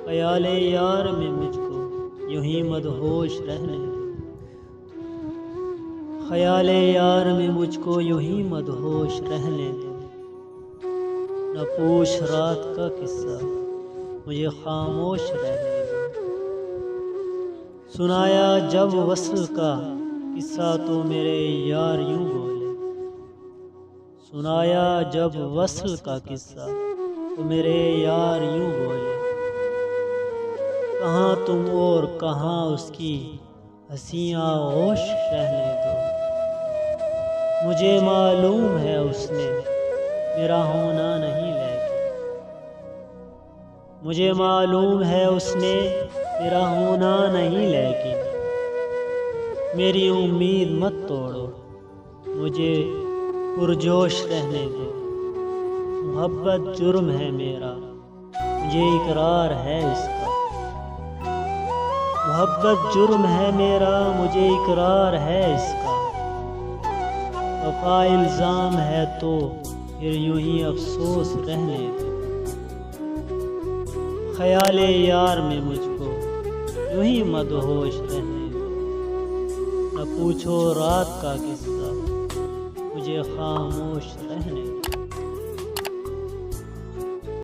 ख्याले यार में मुझको यूं ही मदहोश रहने दो। ख्याले यार में मुझको यूं ही मदहोश रहने दो। न पूछ रात का किस्सा, मुझे खामोश रहने दो। सुनाया जब वस्ल का किस्सा तो मेरे यार यूं बोले। सुनाया जब वस्ल का किस्सा तो मेरे यार यूं बोले। कहाँ तुम और कहाँ उसकी हंसियाँ होश रहने दो। मुझे मालूम है उसने मेरा होना नहीं लेकिन। मुझे मालूम है उसने मेरा होना नहीं लेकिन। मेरी उम्मीद मत तोड़ो, मुझे पुरजोश रहने दो। मोहब्बत जुर्म है मेरा, मुझे इकरार है इसका। मोहब्बत जुर्म है मेरा, मुझे इकरार है इसका। वफा इल्ज़ाम है तो फिर यूं ही अफसोस रहने दो। ख्याले यार में मुझको यूं ही मदहोश रहने दो। न पूछो रात का किस्सा, मुझे खामोश रहने दो।